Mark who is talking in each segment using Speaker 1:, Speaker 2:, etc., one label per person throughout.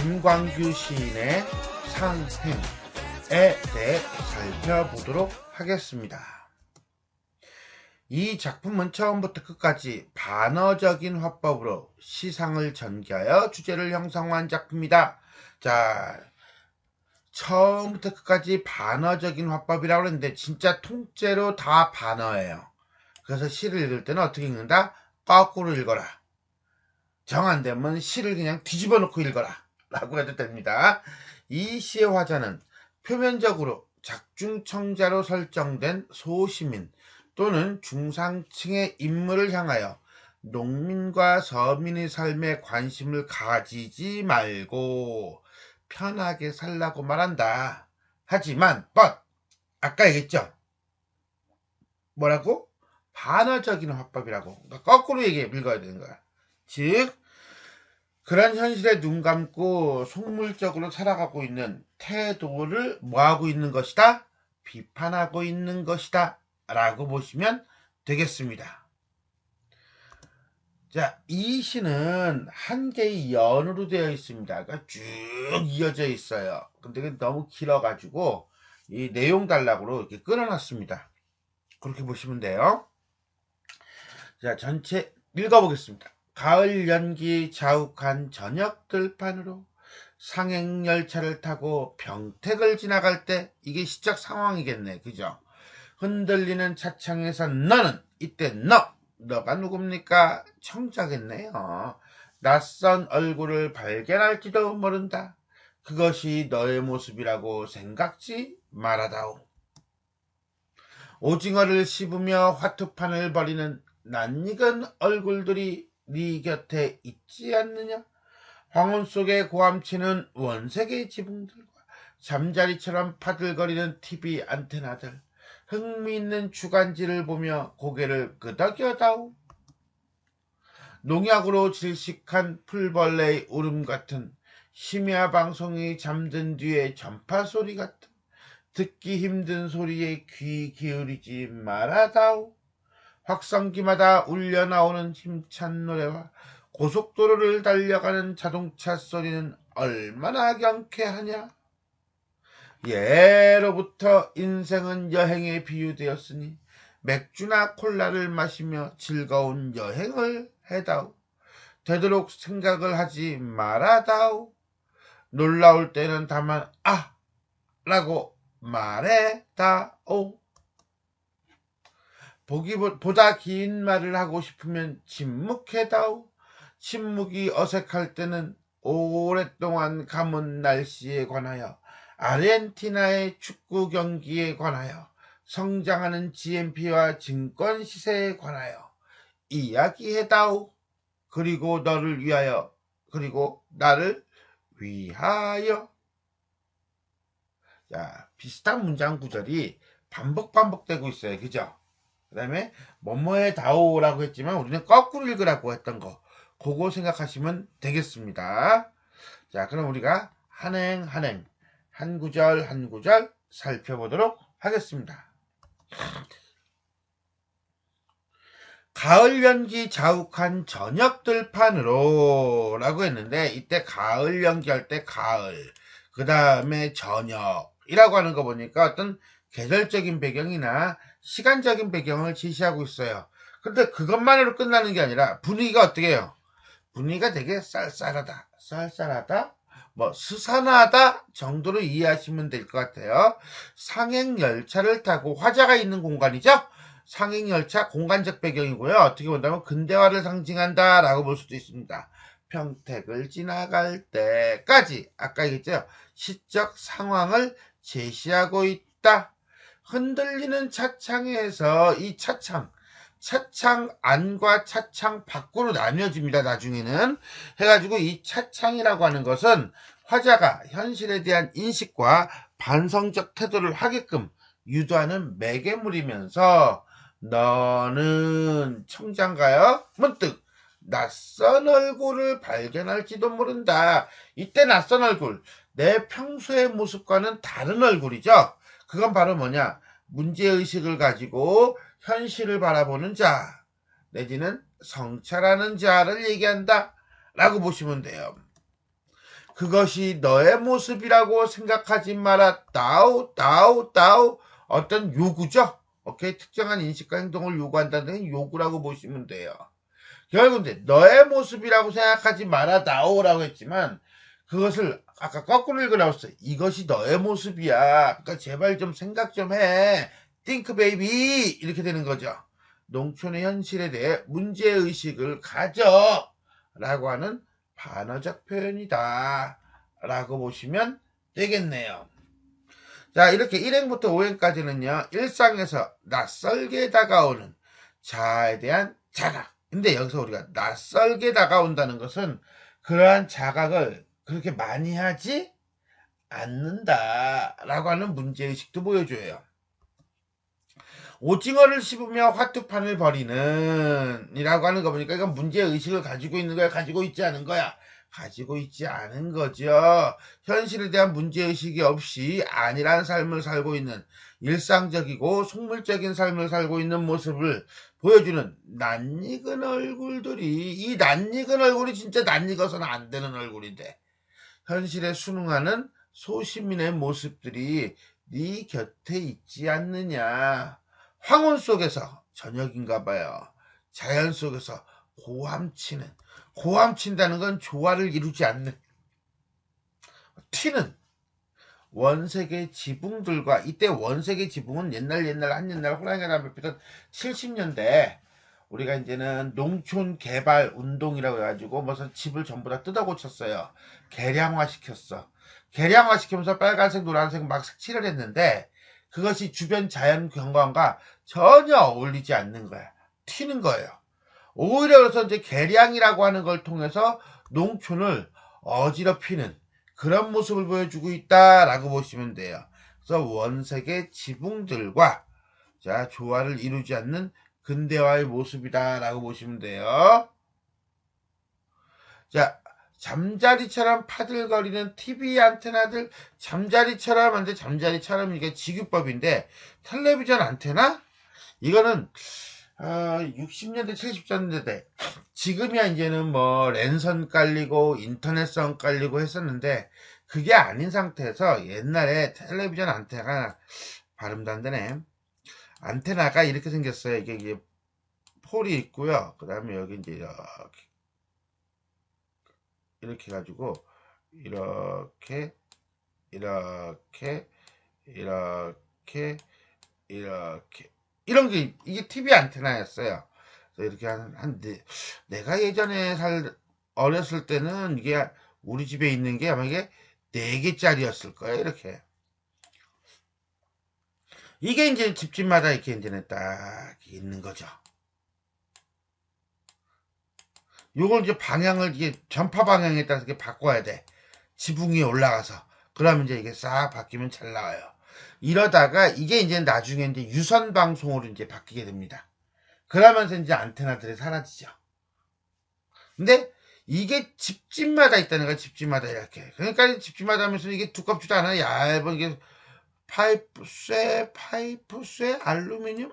Speaker 1: 김광규 시인의 상행에 대해 살펴보도록 하겠습니다. 이 작품은 처음부터 끝까지 반어적인 화법으로 시상을 전개하여 주제를 형성한 작품이다. 자, 처음부터 끝까지 반어적인 화법이라고 했는데 진짜 통째로 다 반어예요. 그래서 시를 읽을 때는 어떻게 읽는다? 거꾸로 읽어라. 정 안 되면 시를 그냥 뒤집어 놓고 읽어라 라고 해도 됩니다. 이 시의 화자는 표면적으로 작중청자로 설정된 소시민 또는 중상층의 인물을 향하여 농민과 서민의 삶에 관심을 가지지 말고 편하게 살라고 말한다. 하지만 아까 얘기했죠? 뭐라고? 반어적인 화법이라고. 그러니까 거꾸로 읽어야 되는 거야. 즉 그런 현실에 눈 감고 속물적으로 살아가고 있는 태도를 뭐하고 있는 것이다? 비판하고 있는 것이다 라고 보시면 되겠습니다. 자, 이 시는 한 개의 연으로 되어 있습니다. 그러니까 쭉 이어져 있어요. 근데 너무 길어가지고 이 내용 단락으로 이렇게 끊어놨습니다. 그렇게 보시면 돼요. 자, 전체 읽어보겠습니다. 가을 연기 자욱한 저녁 들판으로 상행열차를 타고 병택을 지나갈 때, 이게 시적 상황이겠네. 그죠? 흔들리는 차창에서 너는, 이때 너가 누굽니까? 청자겠네요. 낯선 얼굴을 발견할지도 모른다. 그것이 너의 모습이라고 생각지 말아다오. 오징어를 씹으며 화투판을 벌이는 낯익은 얼굴들이 네 곁에 있지 않느냐? 황혼 속에 고함치는 원색의 지붕들과 잠자리처럼 파들거리는 TV 안테나들, 흥미있는 주간지를 보며 고개를 끄덕여다오. 농약으로 질식한 풀벌레의 울음 같은, 심야 방송이 잠든 뒤에 전파 소리 같은, 듣기 힘든 소리에 귀 기울이지 말아다오. 확성기마다 울려나오는 힘찬 노래와 고속도로를 달려가는 자동차 소리는 얼마나 경쾌하냐. 예로부터 인생은 여행에 비유되었으니 맥주나 콜라를 마시며 즐거운 여행을 해다오. 되도록 생각을 하지 말아다오. 놀라울 때는 다만 라고 말해다오. 보다 긴 말을 하고 싶으면 침묵해다오. 침묵이 어색할 때는 오랫동안 가문 날씨에 관하여, 아르헨티나의 축구 경기에 관하여, 성장하는 GNP와 증권 시세에 관하여 이야기해다오. 그리고 너를 위하여, 그리고 나를 위하여. 자, 비슷한 문장 구절이 반복되고 있어요. 그죠? 그 다음에 뭐뭐해 다오라고 했지만 우리는 거꾸로 읽으라고 했던 거, 그거 생각하시면 되겠습니다. 자, 그럼 우리가 한행 한 구절 한 구절 살펴보도록 하겠습니다. 가을 연기 자욱한 저녁 들판으로 라고 했는데, 이때 가을 연기할 때 가을, 그 다음에 저녁이라고 하는 거 보니까 어떤 계절적인 배경이나 시간적인 배경을 제시하고 있어요. 근데 그것만으로 끝나는 게 아니라 분위기가 어떻게 해요? 분위기가 되게 쌀쌀하다, 스산하다 정도로 이해하시면 될 것 같아요. 상행열차를 타고, 화자가 있는 공간이죠? 상행열차 공간적 배경이고요. 어떻게 본다면 근대화를 상징한다 라고 볼 수도 있습니다. 평택을 지나갈 때까지, 아까 얘기했죠? 시적 상황을 제시하고 있다. 흔들리는 차창에서 이 차창 안과 차창 밖으로 나뉘어집니다. 나중에는 해가지고 이 차창이라고 하는 것은 화자가 현실에 대한 인식과 반성적 태도를 하게끔 유도하는 매개물이면서, 너는 청장가요? 문득 낯선 얼굴을 발견할지도 모른다. 이때 낯선 얼굴, 내 평소의 모습과는 다른 얼굴이죠. 그건 바로 뭐냐? 문제의식을 가지고 현실을 바라보는 자, 내지는 성찰하는 자를 얘기한다 라고 보시면 돼요. 그것이 너의 모습이라고 생각하지 마라. 다오. 어떤 요구죠. 오케이. 특정한 인식과 행동을 요구한다는 요구라고 보시면 돼요. 결국 이제 너의 모습이라고 생각하지 마라. 다오라고 했지만 그것을 아까 거꾸로 읽으라고 했어요. 이것이 너의 모습이야. 그러니까 제발 좀 생각 좀 해. think baby 이렇게 되는 거죠. 농촌의 현실에 대해 문제의식을 가져 라고 하는 반어적 표현이다 라고 보시면 되겠네요. 자, 이렇게 1행부터 5행까지는요 일상에서 낯설게 다가오는 자아에 대한 자각. 근데 여기서 우리가 낯설게 다가온다는 것은 그러한 자각을 그렇게 많이 하지 않는다 라고 하는 문제의식도 보여줘요. 오징어를 씹으며 화투판을 벌이는 이라고 하는 거 보니까 이건 문제의식을 가지고 있는 거야, 가지고 있지 않은 거야? 가지고 있지 않은 거죠. 현실에 대한 문제의식이 없이 안일한 삶을 살고 있는 일상적이고 속물적인 삶을 살고 있는 모습을 보여주는 낯익은 얼굴들이, 이 낯익은 얼굴이 진짜 낯익어서는 안 되는 얼굴인데 현실에 순응하는 소시민의 모습들이 네 곁에 있지 않느냐. 황혼 속에서 저녁인가 봐요. 자연 속에서 고함친다는 건 조화를 이루지 않는, 튀는 원색의 지붕들과, 이때 원색의 지붕은 옛날 한옛날 호랑이가 담배피던 70년대 우리가 이제는 농촌 개발 운동이라고 해가지고 무슨 집을 전부 다 뜯어 고쳤어요. 개량화 시켰어. 개량화 시키면서 빨간색 노란색 막 색칠을 했는데 그것이 주변 자연 경관과 전혀 어울리지 않는 거야. 튀는 거예요. 오히려 그래서 이제 개량이라고 하는 걸 통해서 농촌을 어지럽히는 그런 모습을 보여주고 있다라고 보시면 돼요. 그래서 원색의 지붕들과 자 조화를 이루지 않는 근대화의 모습이다라고 보시면 돼요. 자, 잠자리처럼 파들거리는 TV 안테나들, 잠자리처럼 이게 직유법인데 텔레비전 안테나? 이거는 60년대 70년대 지금이야 이제는 뭐 랜선 깔리고 인터넷선 깔리고 했었는데 그게 아닌 상태에서 옛날에 텔레비전 안테나가 발음도 안 되네. 안테나가 이렇게 생겼어요. 이게 폴이 있고요. 그 다음에 여기 이제 이렇게 해가지고 이렇게 이런 게 이게 TV 안테나였어요. 그래서 이렇게 내가 예전에 어렸을 때는 이게 우리 집에 있는 게 아마 이게 4개짜리였을 거예요. 이렇게. 이게 이제 집집마다 이렇게 이제는 딱 있는 거죠. 요걸 이제 방향을 이게 전파 방향에 따라서 이렇게 바꿔야 돼. 지붕 위에 올라가서. 그러면 이제 이게 싹 바뀌면 잘 나와요. 이러다가 이게 이제 나중에 이제 유선 방송으로 이제 바뀌게 됩니다. 그러면서 이제 안테나들이 사라지죠. 근데 이게 집집마다 있다는 거야. 집집마다 이렇게. 그러니까 집집마다 하면서 이게 두껍지도 않아요. 얇은 이게 파이프 쇠, 알루미늄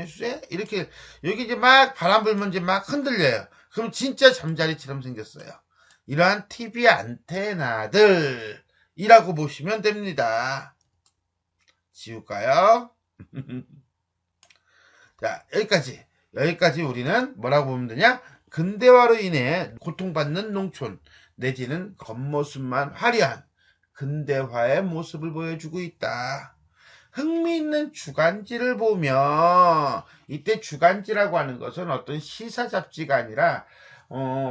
Speaker 1: 쇠 이렇게 여기 이제 막 바람 불면 이제 막 흔들려요. 그럼 진짜 잠자리처럼 생겼어요. 이러한 TV 안테나들이라고 보시면 됩니다. 지울까요? 자, 여기까지 우리는 뭐라고 보면 되냐? 근대화로 인해 고통받는 농촌 내지는 겉모습만 화려한 근대화의 모습을 보여주고 있다. 흥미있는 주간지를 보면 이때 주간지라고 하는 것은 어떤 시사 잡지가 아니라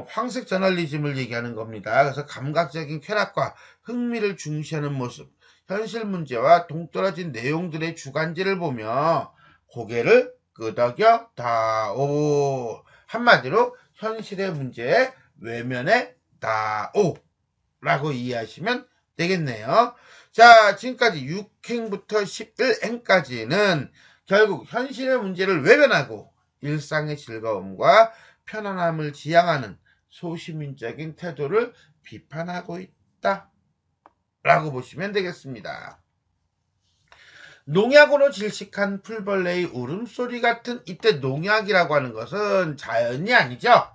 Speaker 1: 황색 저널리즘을 얘기하는 겁니다. 그래서 감각적인 쾌락과 흥미를 중시하는 모습, 현실 문제와 동떨어진 내용들의 주간지를 보며 고개를 끄덕여 다오. 한마디로 현실의 문제에 외면해 다오 라고 이해하시면 되겠네요. 자, 지금까지 6행부터 11행까지는 결국 현실의 문제를 외면하고 일상의 즐거움과 편안함을 지향하는 소시민적인 태도를 비판하고 있다 라고 보시면 되겠습니다. 농약으로 질식한 풀벌레의 울음소리 같은, 이때 농약이라고 하는 것은 자연이 아니죠.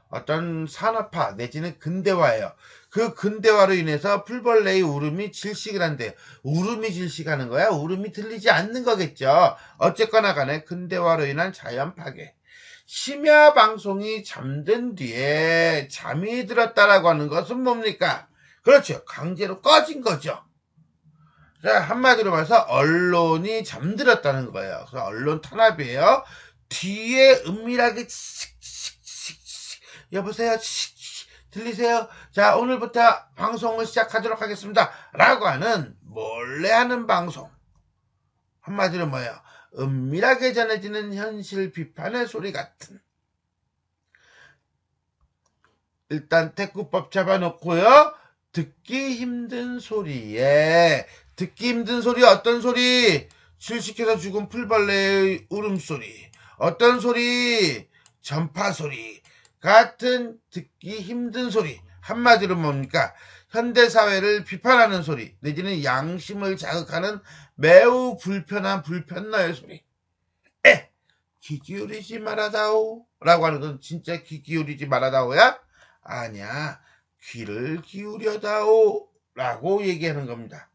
Speaker 1: 어떤 산업화 내지는 근대화예요. 그 근대화로 인해서 풀벌레의 울음이 질식을 한대요. 울음이 질식하는 거야? 울음이 들리지 않는 거겠죠. 어쨌거나 간에 근대화로 인한 자연 파괴. 심야 방송이 잠든 뒤에 잠이 들었다라고 하는 것은 뭡니까? 그렇죠. 강제로 꺼진 거죠. 자, 한마디로 말해서 언론이 잠들었다는 거예요. 그래서 언론 탄압이에요. 뒤에 은밀하게 여보세요? 들리세요? 자, 오늘부터 방송을 시작하도록 하겠습니다. 라고 하는 몰래 하는 방송. 한마디로 뭐예요? 은밀하게 전해지는 현실 비판의 소리 같은. 일단 태구법 잡아놓고요. 듣기 힘든 소리에 듣기 힘든 소리 어떤 소리? 질식해서 죽은 풀벌레의 울음소리. 어떤 소리? 전파 소리. 같은 듣기 힘든 소리. 한마디로 뭡니까? 현대사회를 비판하는 소리 내지는 양심을 자극하는 매우 불편한 불편나의 소리. 귀 기울이지 말아다오 라고 하는 건 진짜 귀 기울이지 말아다오야? 아니야. 귀를 기울여다오 라고 얘기하는 겁니다.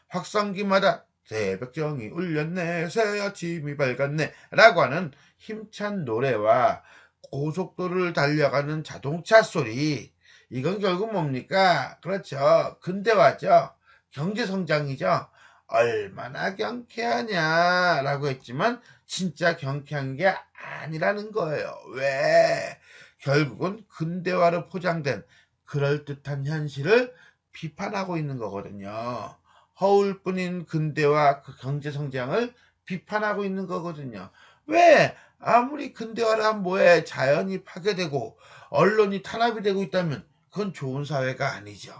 Speaker 1: 확성기마다 새벽정이 울렸네 새아침이 밝았네 라고 하는 힘찬 노래와 고속도로를 달려가는 자동차 소리. 이건 결국 뭡니까? 그렇죠. 근대화죠. 경제성장이죠. 얼마나 경쾌하냐 라고 했지만 진짜 경쾌한 게 아니라는 거예요. 왜? 결국은 근대화로 포장된 그럴듯한 현실을 비판하고 있는 거거든요. 허울뿐인 근대화 그 경제성장을 비판하고 있는 거거든요. 왜? 아무리 근대화를 하면 뭐해? 자연이 파괴되고 언론이 탄압이 되고 있다면 그건 좋은 사회가 아니죠.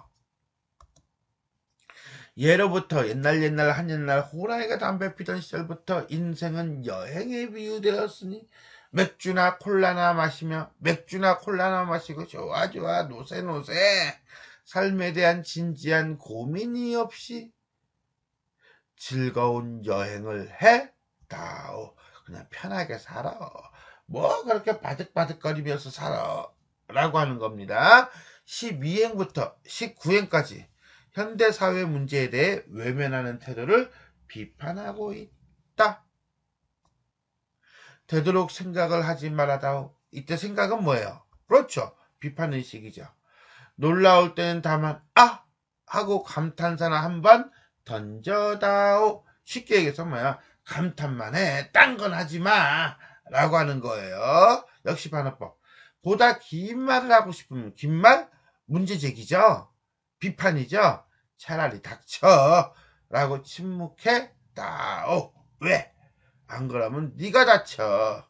Speaker 1: 예로부터 옛날 한옛날 호랑이가 담배 피던 시절부터 인생은 여행에 비유되었으니 맥주나 콜라나 마시고 좋아 노세 삶에 대한 진지한 고민이 없이 즐거운 여행을 해다오. 그냥 편하게 살아. 뭐 그렇게 바득바득거리면서 살아 라고 하는 겁니다. 12행부터 19행까지 현대사회 문제에 대해 외면하는 태도를 비판하고 있다. 되도록 생각을 하지 말아다오. 이때 생각은 뭐예요? 그렇죠. 비판의식이죠. 놀라울 때는 다만 하고 감탄사나 한번 던져다오. 쉽게 얘기해서 뭐야? 감탄만 해. 딴 건 하지 마. 라고 하는 거예요. 역시 반어법. 보다 긴 말을 하고 싶으면 긴 말? 문제 제기죠. 비판이죠. 차라리 닥쳐. 라고 침묵해다오. 왜? 안 그러면 네가 다쳐.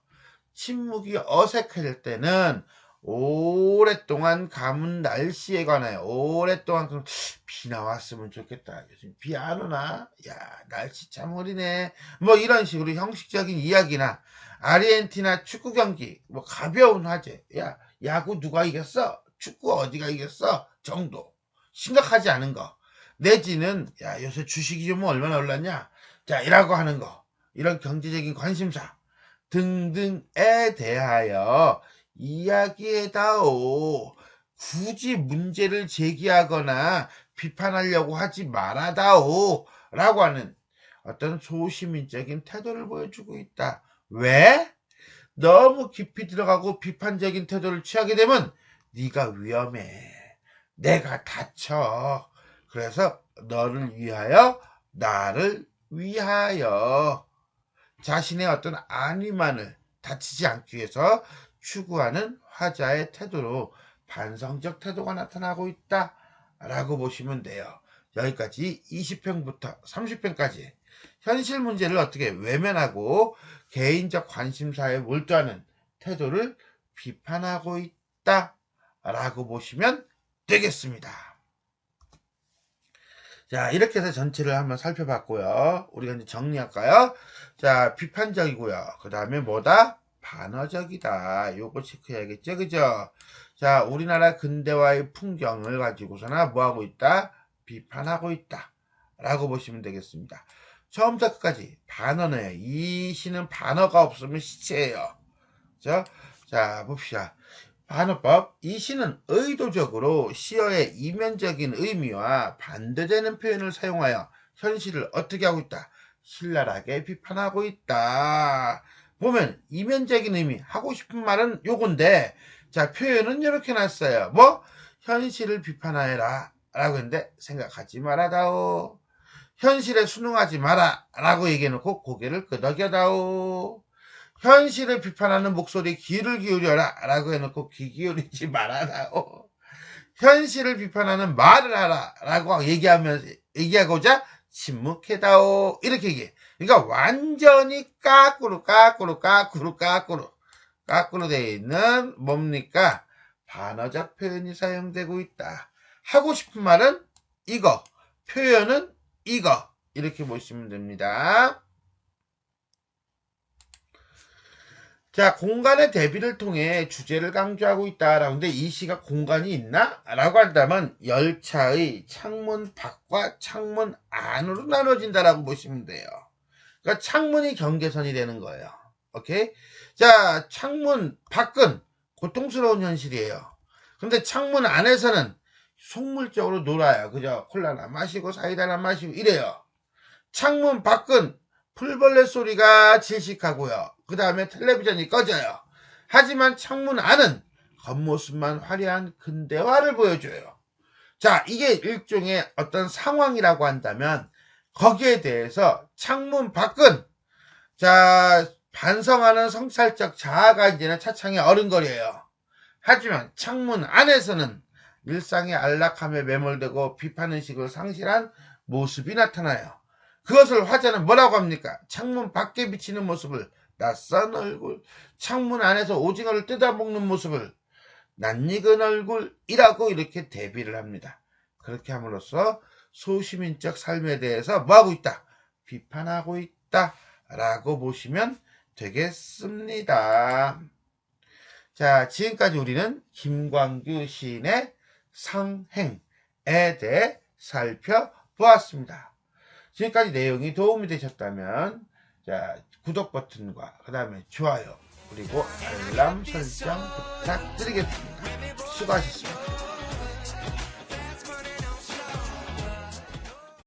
Speaker 1: 침묵이 어색해질 때는 오랫동안 가문 날씨에 관하여 오랫동안 비 나왔으면 좋겠다. 요즘 비 안 오나? 야 날씨 참 흐리네. 뭐 이런 식으로 형식적인 이야기나 아르헨티나 축구 경기 뭐 가벼운 화제. 야 야구 누가 이겼어? 축구 어디가 이겼어? 정도. 심각하지 않은 거. 내지는 야 요새 주식이 좀 얼마나 올랐냐? 자 이라고 하는 거. 이런 경제적인 관심사 등등에 대하여 이야기해다오. 굳이 문제를 제기하거나 비판하려고 하지 말아다오. 라고 하는 어떤 소시민적인 태도를 보여주고 있다. 왜? 너무 깊이 들어가고 비판적인 태도를 취하게 되면 네가 위험해. 내가 다쳐. 그래서 너를 위하여 나를 위하여 자신의 어떤 안위만을 다치지 않기 위해서 추구하는 화자의 태도로 반성적 태도가 나타나고 있다 라고 보시면 돼요. 여기까지 20편부터 30편까지 현실 문제를 어떻게 외면하고 개인적 관심사에 몰두하는 태도를 비판하고 있다 라고 보시면 되겠습니다. 자, 이렇게 해서 전체를 한번 살펴봤고요. 우리가 이제 정리할까요? 자, 비판적이고요. 그 다음에 뭐다? 반어적이다. 요거 체크해야겠죠? 그죠? 자, 우리나라 근대화의 풍경을 가지고서나 뭐하고 있다? 비판하고 있다. 라고 보시면 되겠습니다. 처음부터 끝까지 반어네요. 이 시는 반어가 없으면 시체예요. 그죠? 자, 봅시다. 반어법. 이 시는 의도적으로 시어의 이면적인 의미와 반대되는 표현을 사용하여 현실을 어떻게 하고 있다? 신랄하게 비판하고 있다. 보면 이면적인 의미, 하고 싶은 말은 요건데, 자, 표현은 이렇게 놨어요. 뭐? 현실을 비판하여라 라고 했는데 생각하지 말아다오. 현실에 순응하지 마라 라고 얘기해놓고 고개를 끄덕여다오. 현실을 비판하는 목소리에 귀를 기울여라 라고 해놓고 귀 기울이지 말아다오. 현실을 비판하는 말을 하라 라고 얘기하고자 침묵해다오. 이렇게 얘기해. 그러니까 완전히 까꾸로 되어 있는 뭡니까? 반어적 표현이 사용되고 있다. 하고 싶은 말은 이거, 표현은 이거, 이렇게 보시면 됩니다. 자, 공간의 대비를 통해 주제를 강조하고 있다라고 하는데 이 시가 공간이 있나? 라고 한다면 열차의 창문 밖과 창문 안으로 나눠진다라고 보시면 돼요. 그러니까 창문이 경계선이 되는 거예요. 오케이? 자, 창문 밖은 고통스러운 현실이에요. 근데 창문 안에서는 속물적으로 놀아요. 그죠? 콜라나 마시고 사이다나 마시고 이래요. 창문 밖은 풀벌레 소리가 질식하고요. 그 다음에 텔레비전이 꺼져요. 하지만 창문 안은 겉모습만 화려한 근대화를 보여줘요. 자, 이게 일종의 어떤 상황이라고 한다면 거기에 대해서 창문 밖은 자 반성하는 성찰적 자아가 이제는 차창에 어른거려요. 하지만 창문 안에서는 일상의 안락함에 매몰되고 비판의식을 상실한 모습이 나타나요. 그것을 화자는 뭐라고 합니까? 창문 밖에 비치는 모습을 낯선 얼굴, 창문 안에서 오징어를 뜯어먹는 모습을 낯익은 얼굴이라고 이렇게 대비를 합니다. 그렇게 함으로써 소시민적 삶에 대해서 뭐하고 있다? 비판하고 있다 라고 보시면 되겠습니다. 자, 지금까지 우리는 김광규 시인의 상행에 대해 살펴보았습니다. 지금까지 내용이 도움이 되셨다면 자, 구독 버튼과 그 다음에 좋아요 그리고 알람 설정 부탁드리겠습니다. 수고하셨습니다.